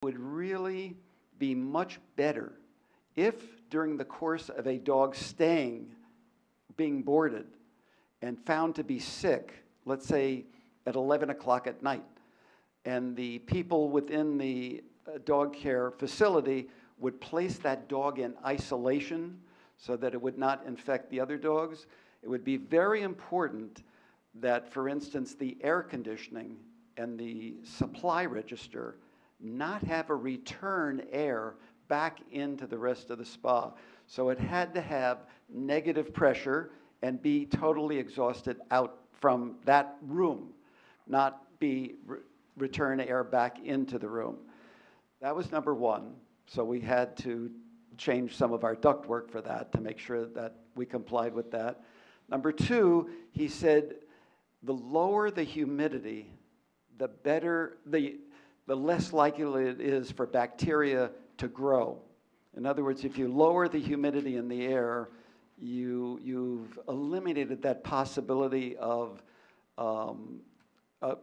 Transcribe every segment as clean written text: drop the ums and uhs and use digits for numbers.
would really be much better if during the course of a dog staying, being boarded, and found to be sick, let's say at 11 o'clock at night, and the people within the dog care facility would place that dog in isolation so that it would not infect the other dogs. It would be very important that, for instance, the air conditioning and the supply register not have a return air back into the rest of the spa. So it had to have negative pressure and be totally exhausted out from that room, not be return air back into the room. That was number one. So we had to change some of our ductwork for that to make sure that we complied with that. Number two, he said, the lower the humidity, the better, the less likely it is for bacteria to grow. In other words, if you lower the humidity in the air, you've eliminated that possibility of, I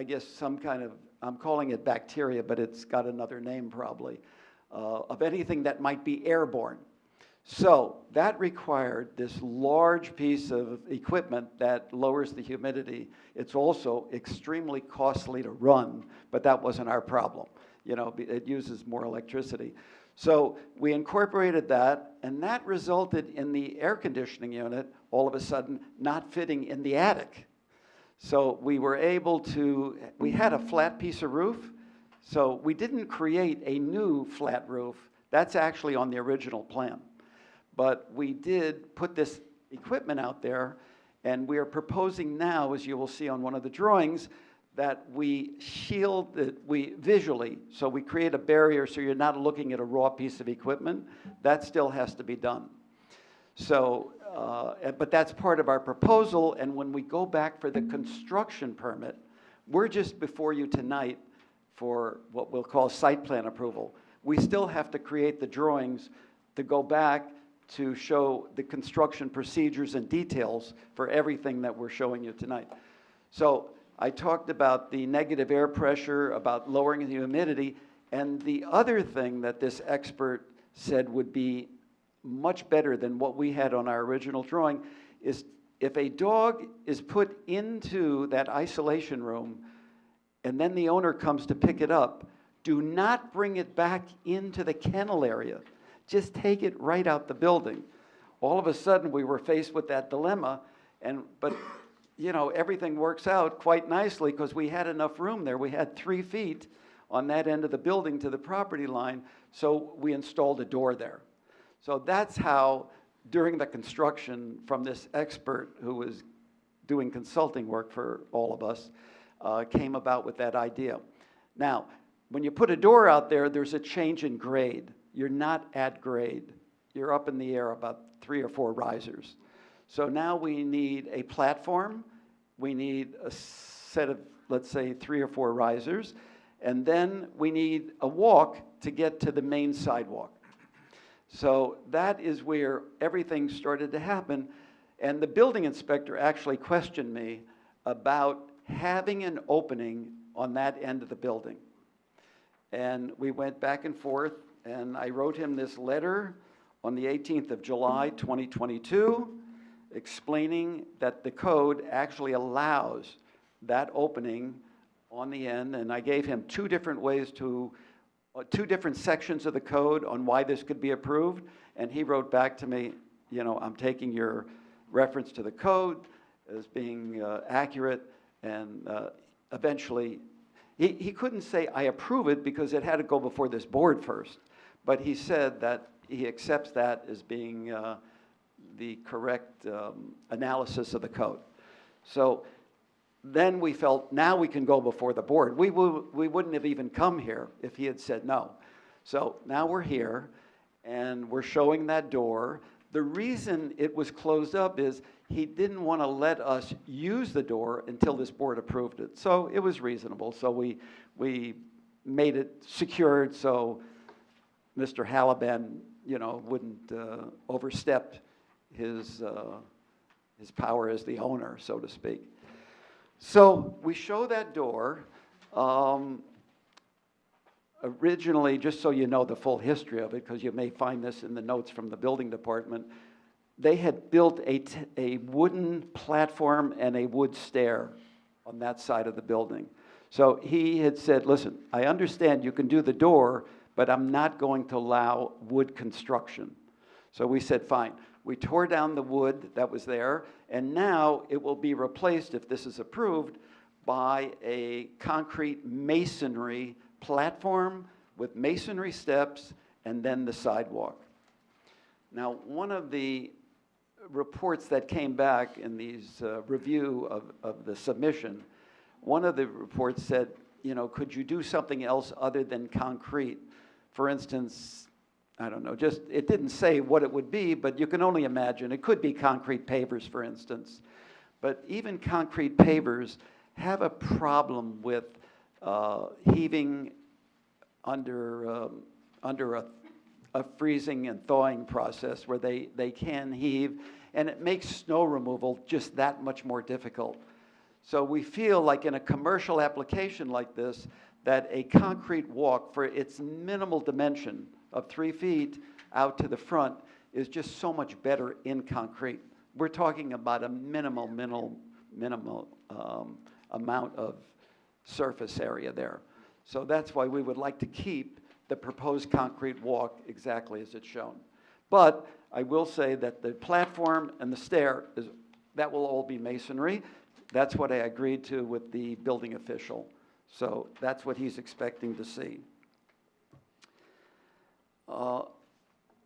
guess, some kind of, I'm calling it bacteria, but it's got another name probably, of anything that might be airborne. So that required this large piece of equipment that lowers the humidity. It's also extremely costly to run, but that wasn't our problem. You know, it uses more electricity. So we incorporated that, and that resulted in the air conditioning unit all of a sudden not fitting in the attic. So we were able to, we had a flat piece of roof, so we didn't create a new flat roof. That's actually on the original plan. But we did put this equipment out there, and we are proposing now, as you will see on one of the drawings, that we shield it visually. So we create a barrier so you're not looking at a raw piece of equipment. That still has to be done. So, but that's part of our proposal, and when we go back for the construction permit, we're just before you tonight for what we'll call site plan approval. We still have to create the drawings to go back to show the construction procedures and details for everything that we're showing you tonight. So I talked about the negative air pressure, about lowering the humidity, and the other thing that this expert said would be much better than what we had on our original drawing is if a dog is put into that isolation room and then the owner comes to pick it up, do not bring it back into the kennel area. Just take it right out the building. All of a sudden, we were faced with that dilemma, but you know, everything works out quite nicely because we had enough room there. We had 3 feet on that end of the building to the property line, so we installed a door there. So that's how, during the construction, from this expert who was doing consulting work for all of us, came about with that idea. Now, when you put a door out there, there's a change in grade. You're not at grade. You're up in the air about 3 or 4 risers. So now we need a platform. We need a set of, let's say, 3 or 4 risers. And then we need a walk to get to the main sidewalk. So that is where everything started to happen. And the building inspector actually questioned me about having an opening on that end of the building. And we went back and forth, and I wrote him this letter on the 18th of July, 2022, explaining that the code actually allows that opening on the end, and I gave him 2 different ways to, 2 different sections of the code on why this could be approved, and he wrote back to me, you know, I'm taking your reference to the code as being accurate, and eventually, he couldn't say I approve it because it had to go before this board first, but he said that he accepts that as being the correct analysis of the code. So then we felt, now we can go before the board. We wouldn't have even come here if he had said no. So now we're here, and we're showing that door. The reason it was closed up is he didn't want to let us use the door until this board approved it. So it was reasonable. So we made it secured so Mr. Halliban, you know, wouldn't overstep his power as the owner, so to speak. So we show that door. originally, just so you know the full history of it, because you may find this in the notes from the building department, they had built a wooden platform and a wood stair on that side of the building. So he had said, listen, I understand you can do the door, but I'm not going to allow wood construction. So we said, fine. We tore down the wood that was there, and now it will be replaced, if this is approved, by a concrete masonry platform with masonry steps and then the sidewalk. Now, one of the reports that came back in these review of the submission, one of the reports said, you know, could you do something else other than concrete? For instance, I don't know, just, it didn't say what it would be, but you can only imagine. It could be concrete pavers, for instance. But even concrete pavers have a problem with heaving under a freezing and thawing process where they can heave, and it makes snow removal just that much more difficult. So we feel like in a commercial application like this, that a concrete walk for its minimal dimension of 3 feet out to the front is just so much better in concrete. We're talking about a minimal amount of surface area there. So that's why we would like to keep the proposed concrete walk exactly as it's shown. But I will say that the platform and the stair, that will all be masonry. That's what I agreed to with the building official. So that's what he's expecting to see.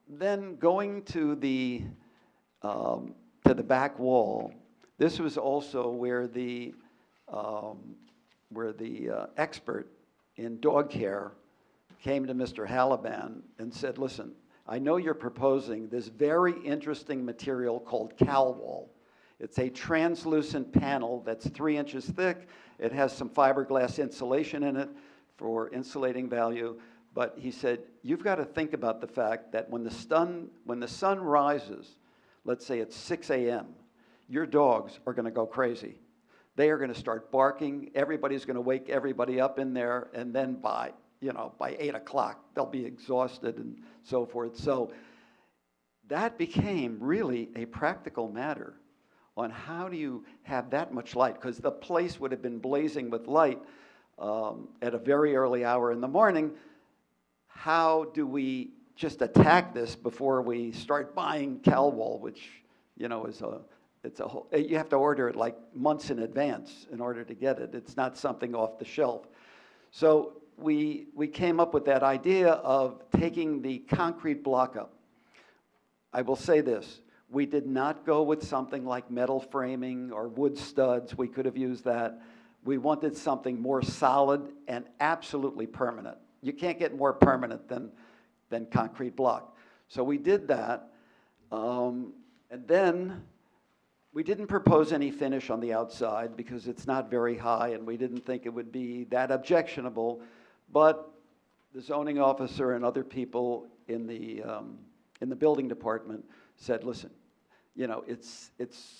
Then going to the back wall, this was also where the expert in dog care came to Mr. Halaban and said, listen, I know you're proposing this very interesting material called CalWall. It's a translucent panel that's 3 inches thick. It has some fiberglass insulation in it for insulating value. But he said, you've got to think about the fact that when the sun rises, let's say it's 6 a.m., your dogs are going to go crazy. They are going to start barking. Everybody's going to wake everybody up in there, and then by 8 o'clock, they'll be exhausted and so forth. So that became really a practical matter on how do you have that much light, because the place would have been blazing with light at a very early hour in the morning. How do we just attack this before we start buying CalWall, which, you know, it's a whole, you have to order it like months in advance in order to get it. It's not something off the shelf. So we came up with that idea of taking the concrete block up. I will say this, we did not go with something like metal framing or wood studs. We could have used that. We wanted something more solid and absolutely permanent. You can't get more permanent than concrete block. So we did that, and then we didn't propose any finish on the outside because it's not very high and we didn't think it would be that objectionable, but the zoning officer and other people in the building department said, listen, you know, it's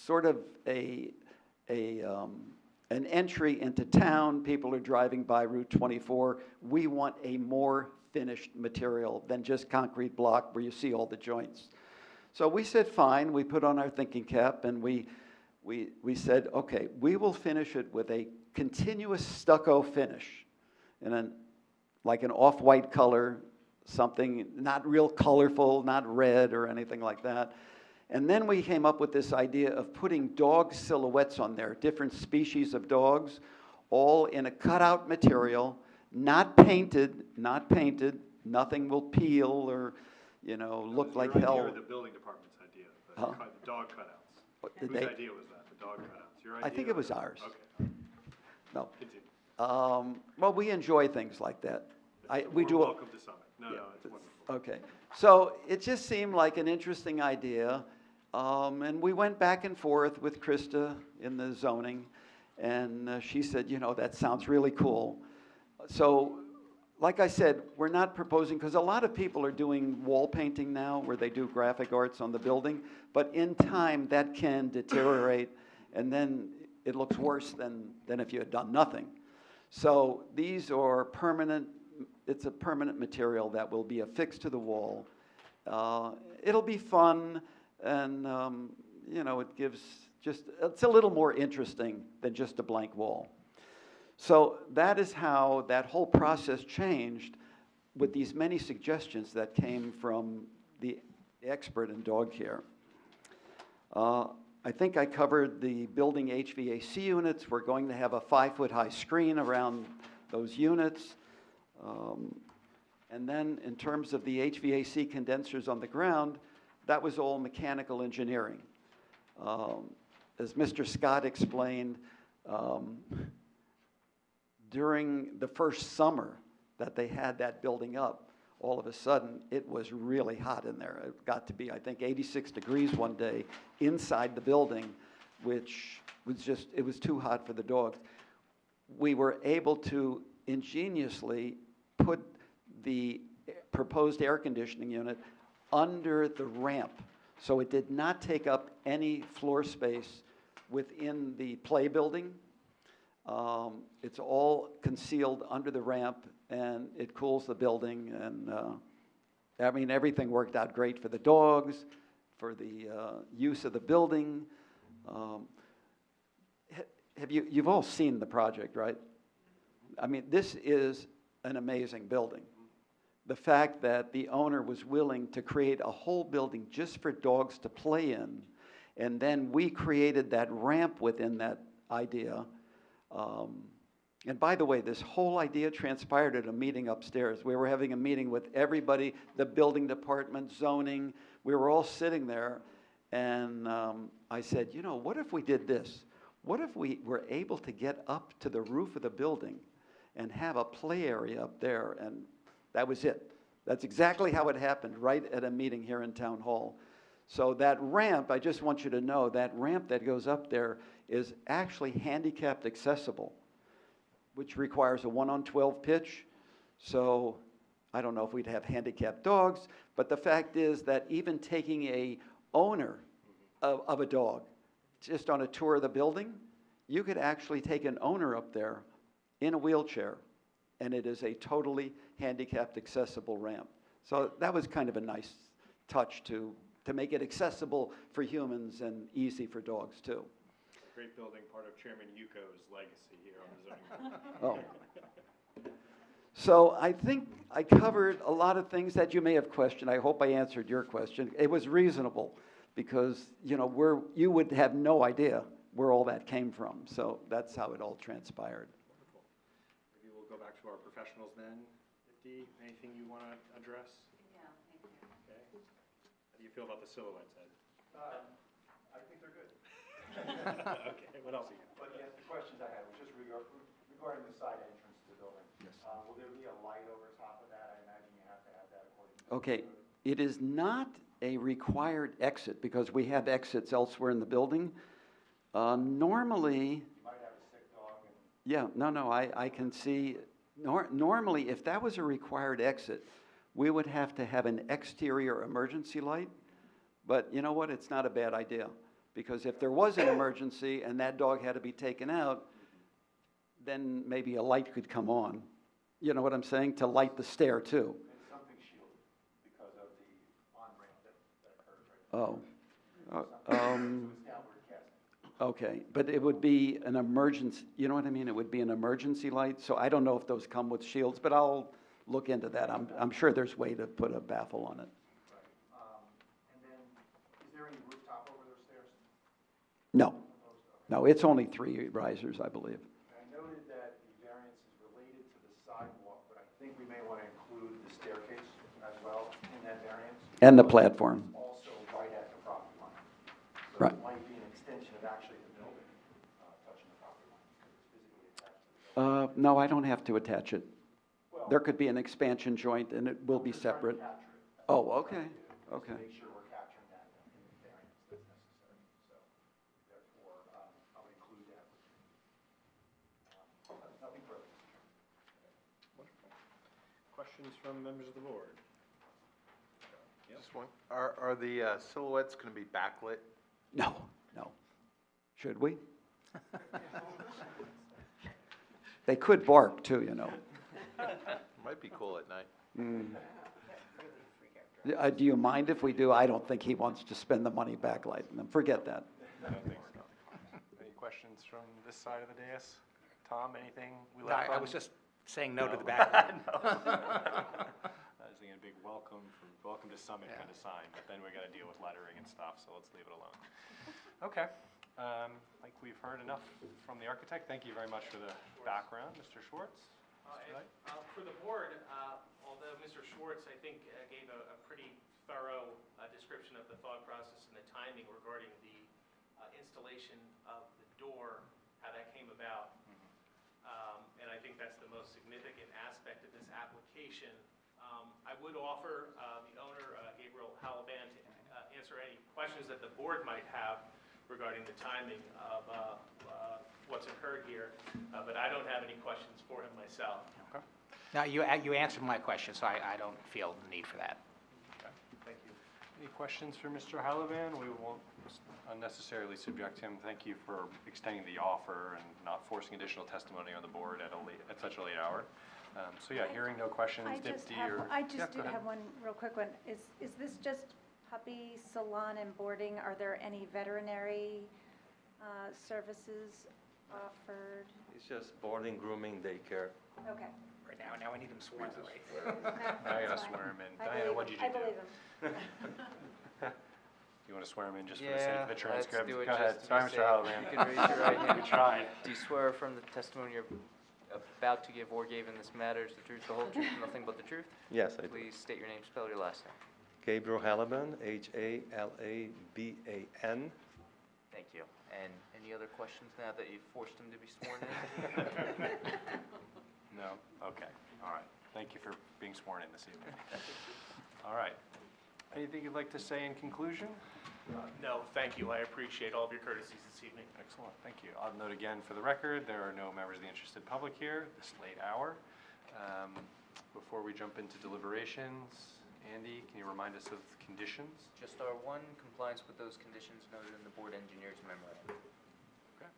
sort of an entry into town. People are driving by Route 24. We want a more finished material than just concrete block where you see all the joints. So we said, fine. We put on our thinking cap and we said, okay, we will finish it with a continuous stucco finish in like an off-white color, something not real colorful, not red or anything like that. And then we came up with this idea of putting dog silhouettes on there, different species of dogs, all in a cutout material, not painted, nothing will peel or, you know, look like hell. Your idea or the building department's idea, the dog cutouts? Whose idea was that, the dog cutouts? Your idea? I think it was ours. Okay. No. Continue. Well, we enjoy things like that. Welcome to Summit. No, it's wonderful. Okay. So it just seemed like an interesting idea. And we went back and forth with Krista in the zoning, and she said, you know, that sounds really cool. So, like I said, we're not proposing, because a lot of people are doing wall painting now where they do graphic arts on the building, but in time that can deteriorate, and then it looks worse than if you had done nothing. So these are permanent it's a permanent material that will be affixed to the wall. It'll be fun, and you know, it gives it's a little more interesting than just a blank wall. So that is how that whole process changed, with these many suggestions that came from the expert in dog care. I think I covered the building HVAC units. We're going to have a 5-foot-high screen around those units. And then in terms of the HVAC condensers on the ground, that was all mechanical engineering. As Mr. Scott explained, during the first summer that they had that building up, all of a sudden it was really hot in there. It got to be, I think, 86 degrees one day inside the building, which was just, it was too hot for the dogs. We were able to ingeniously put the proposed air conditioning unit under the ramp, so it did not take up any floor space within the play building. It's all concealed under the ramp, and it cools the building, and I mean, everything worked out great for the dogs, for the use of the building. You've all seen the project, right? I mean, this is an amazing building. The fact that the owner was willing to create a whole building just for dogs to play in, and then we created that ramp within that idea. And by the way, this whole idea transpired at a meeting upstairs. We were having a meeting with everybody, the building department, zoning. We were all sitting there, and I said, you know, what if we did this? What if we were able to get up to the roof of the building and have a play area up there? And that was it. That's exactly how it happened, right at a meeting here in Town Hall. So that ramp, I just want you to know, that ramp that goes up there is actually handicapped accessible, which requires a 1-on-12 pitch. So I don't know if we'd have handicapped dogs, but the fact is that even taking a owner of a dog just on a tour of the building, you could actually take an owner up there in a wheelchair, and it is a totally handicapped accessible ramp. So that was kind of a nice touch to make it accessible for humans and easy for dogs too. Great building, part of Chairman Yuko's legacy here on the zoning board. Oh. So I think I covered a lot of things that you may have questioned. I hope I answered your question. It was reasonable because, you know, you would have no idea where all that came from. So that's how it all transpired. Wonderful. Maybe we'll go back to our professionals then. Dee, anything you want to address? Yeah, thank you. Okay. How do you feel about the silhouettes, Ed? I think they're good. Okay, what else you got? But yes, the questions I had was just regarding the side entrance to the building. Yes. Will there be a light over top of that? I imagine you have to have that according to. Okay, it is not a required exit because we have exits elsewhere in the building. Normally, You might have a sick dog and. yeah, no, I can see. Normally, if that was a required exit, we would have to have an exterior emergency light. But you know what? It's not a bad idea. Because if there was an emergency and that dog had to be taken out, then maybe a light could come on. You know what I'm saying? To light the stair too. And something shielded because of the on-ramp that occurs right now. Oh. So it's downward casting. Okay, but it would be an emergency, you know what I mean? It would be an emergency light. So I don't know if those come with shields, but I'll look into that. I'm sure there's a way to put a baffle on it. And then, is there any rooftop over those stairs? No, no, it's only 3 risers, I believe. I noted that the variance is related to the sidewalk, but I think we may want to include the staircase as well in that variance. And the platform. Also right at the property line. So Right. it might be an extension of actually the building, touching the property line, because it's physically attached to the building. No, I don't have to attach it. Well, There could be an expansion joint and it will be I'm just trying to separate. capture it. That's Oh, what I'm okay, trying to do, is to okay. Make sure we're capturing that in the variance that's necessary. So therefore, I'll include that. Nothing further. Wonderful. Questions from members of the board? Yep. Just one. Are the silhouettes going to be backlit? No, no. Should we? They could bark too, you know. Might be cool at night. Do you mind if we do? I don't think he wants to spend the money backlighting them. Forget that. I don't think so. Any questions from this side of the dais? Tom, anything we No, left I on? was just saying no to the backlight. I was thinking a big welcome to Summit kind of sign, but then we got to deal with lettering and stuff, so let's leave it alone. Okay, I think we've heard enough from the architect. Thank you very much for the background, Mr. Schwartz. For the board, although Mr. Schwartz, I think, gave a pretty thorough description of the thought process and the timing regarding the installation of the door, how that came about. And I think that's the most significant aspect of this application. I would offer the owner, Gabriel Halaban, to answer any questions that the board might have regarding the timing of what's occurred here, but I don't have any questions for him myself. Okay. No, you answered my question, so I don't feel the need for that. Okay, thank you. Any questions for Mr. Halavan? We won't unnecessarily subject him. Thank you for extending the offer and not forcing additional testimony on the board at such a late hour. So yeah, hearing no questions, I Dipti just do have one real quick one. Is this just puppy salon and boarding? Are there any veterinary services offered? It's just boarding, grooming, daycare. Okay. Right now I need them sworn in. Now I gotta swear him in. Diana, what'd you do? I believe him. You want to swear him in just for the sake of the let's transcript? do it Go ahead. just to Sorry, be Mr. safe. Halavan. You can raise your right hand. We tried. Do you swear from the testimony you're about to give or gave in this matter is the truth, the whole truth, and nothing but the truth? Yes, I do. Please state your name, spell your last name. Gabriel Halaban, Halaban. Thank you. And any other questions now that you've forced him to be sworn in? No? Okay. All right. Thank you for being sworn in this evening. All right. Anything you'd like to say in conclusion? No, thank you. I appreciate all of your courtesies this evening. Excellent. Thank you. I'll note again for the record, there are no members of the interested public here this late hour. Before we jump into deliberations, Andy, can you remind us of conditions? Just R1, compliance with those conditions noted in the board engineer's memorandum. Okay.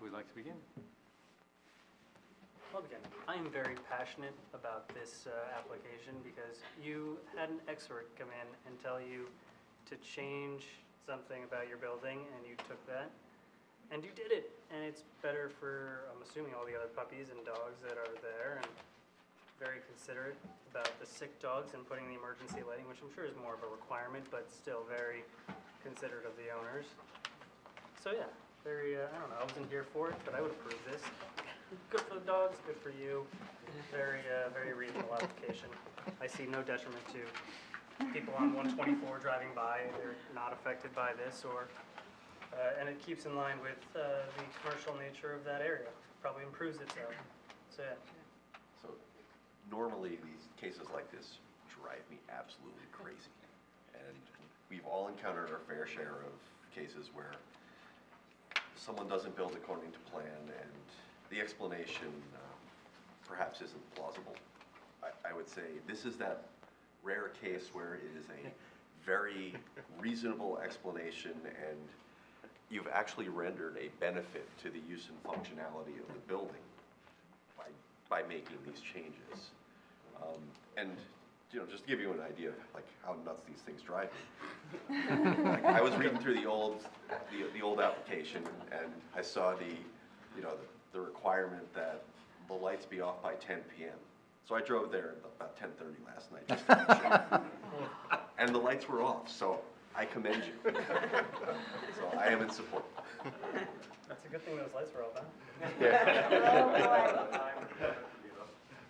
Who would like to begin? Well, again, I am very passionate about this application because you had an expert come in and tell you to change something about your building, and you took that, and you did it. And it's better for, I'm assuming, all the other puppies and dogs that are there, and very considerate about the sick dogs and putting the emergency lighting, which I'm sure is more of a requirement, but still very considerate of the owners. So yeah, very, I don't know, I wasn't here for it, but I would approve this. Good for the dogs, good for you. Very, very reasonable application. I see no detriment to people on 124 driving by. They're not affected by this, and it keeps in line with the commercial nature of that area. Probably improves itself. So yeah. So normally these cases like this drive me absolutely crazy. And we've all encountered our fair share of cases where someone doesn't build according to plan and the explanation perhaps isn't plausible. I would say this is that rare case where it is a very reasonable explanation and you've actually rendered a benefit to the use and functionality of the building by making these changes. And just to give you an idea of like how nuts these things drive me. Like, I was reading through the old application and I saw the requirement that the lights be off by 10 p.m. So I drove there about 10:30 last night just to make sure. And the lights were off, so I commend you. So I am in support. That's a good thing those lights were all done.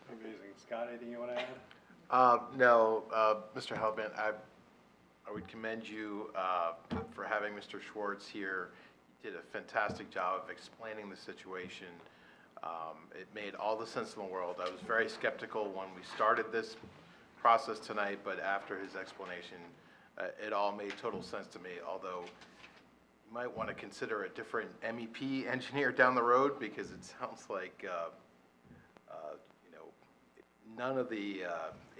Amazing. Scott, anything you want to add? No, Mr. Halaban, I would commend you for having Mr. Schwartz here. He did a fantastic job of explaining the situation. It made all the sense in the world. I was very skeptical when we started this process tonight, but after his explanation, it all made total sense to me, although you might want to consider a different MEP engineer down the road because it sounds like none of the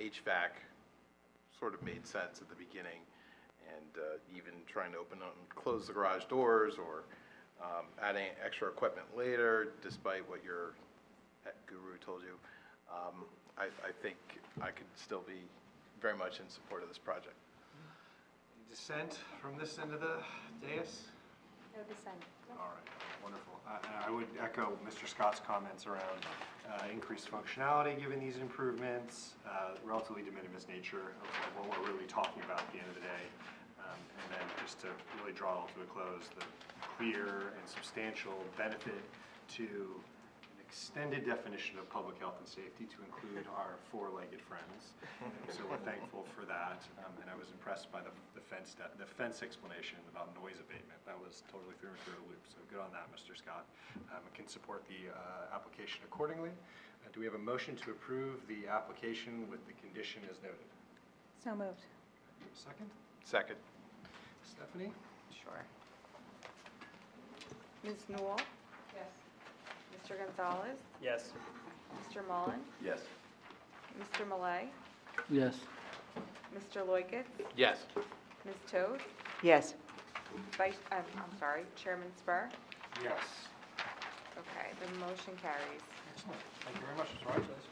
HVAC sort of made sense at the beginning, and even trying to open up and close the garage doors or adding extra equipment later, despite what your guru told you. I think I could still be very much in support of this project. Any dissent from this end of the dais? No dissent. All right, wonderful. And I would echo Mr. Scott's comments around increased functionality given these improvements, relatively de minimis nature of what we're really talking about at the end of the day. And then just to really draw it all to a close, the clear and substantial benefit to an extended definition of public health and safety to include our four-legged friends. So we're thankful for that. And I was impressed by the fence explanation about noise abatement. That was totally through and through a loop. So good on that, Mr. Scott. I can support the application accordingly. Do we have a motion to approve the application with the condition as noted? So moved. Second? Second. Stephanie? Sure. Ms. Newell? Yes. Mr. Gonzalez? Yes. Mr. Mullen? Yes. Mr. Malay? Yes. Mr. Loikis? Yes. Ms. Toth? Yes. I'm sorry, Chairman Spur? Yes. Okay, the motion carries. Excellent. Thank you very much, Ms. Rogers.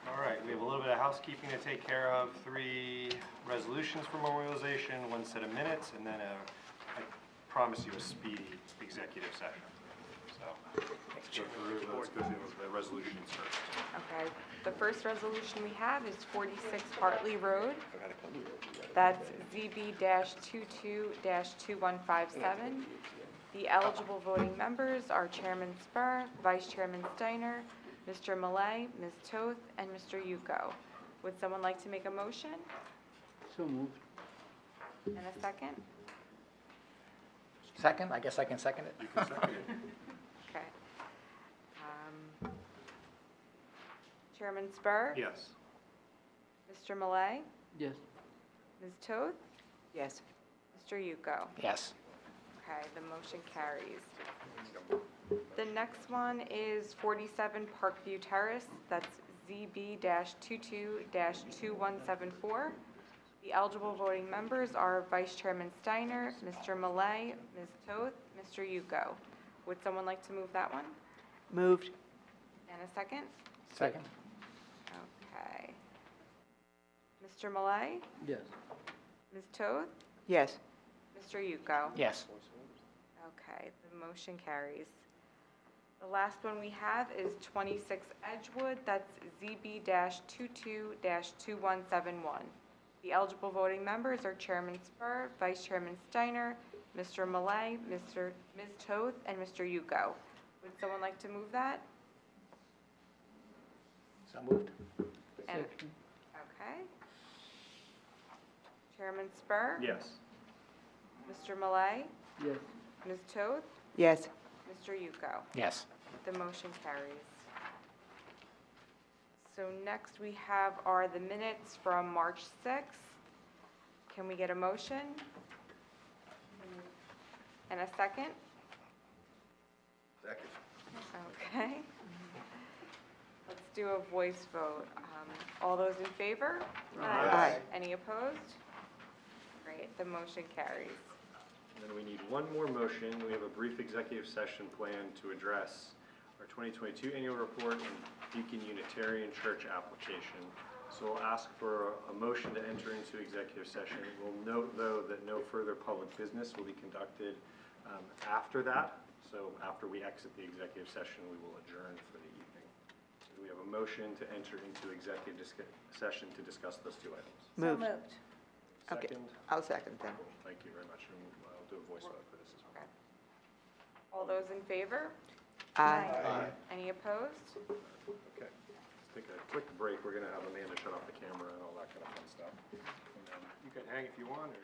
All right, we have a little bit of housekeeping to take care of. 3 resolutions for memorialization, 1 set of minutes, and then I promise you a speedy executive session. So let's go through the resolutions first. Okay, the first resolution we have is 46 Hartley Road. That's ZB-22-2157. The eligible voting members are Chairman Spur, Vice Chairman Steiner, Mr. Malay, Ms. Toth, and Mr. Yuko. Would someone like to make a motion? So moved. And a second? Second, I guess I can second it. You can second it. Okay. Chairman Spur? Yes. Mr. Malay? Yes. Ms. Toth? Yes. Mr. Yuko? Yes. Okay, the motion carries. The next one is 47 Parkview Terrace, that's ZB-22-2174. The eligible voting members are Vice Chairman Steiner, Mr. Malay, Ms. Toth, Mr. Yuko. Would someone like to move that one? Moved. And a second? Second? Okay. Mr. Malay, Yes. Ms. Toth, Yes. Mr. Yuko? Yes. Okay, the motion carries. The last one we have is 26 Edgewood, that's ZB-22-2171. The eligible voting members are Chairman Spur, Vice Chairman Steiner, Mr. Malay, Ms. Toth, and Mr. Yuko. Would someone like to move that? So moved. And- Okay. Chairman Spur? Yes. Mr. Malay, Yes. Ms. Toth, Yes. Mr. Yuko? Yes. The motion carries. So next we have are the minutes from March 6th. Can we get a motion? And a second? Second. Okay. Let's do a voice vote. All those in favor? Aye. Any opposed? Great, the motion carries. And then we need one more motion. We have a brief executive session planned to address our 2022 annual report and Beacon Unitarian Church application. So we'll ask for a motion to enter into executive session. We'll note, though, that no further public business will be conducted after that. So after we exit the executive session, we will adjourn for the evening. So we have a motion to enter into executive session to discuss those 2 items. Moved. So moved. Okay. Second. I'll second that. Thank you very much. And I'll do a voice vote for this as well. Okay. All those in favor? Aye. Any opposed? Okay, let's take a quick break. We're gonna have Amanda shut off the camera and all that kind of fun stuff. And then you can hang if you want, or.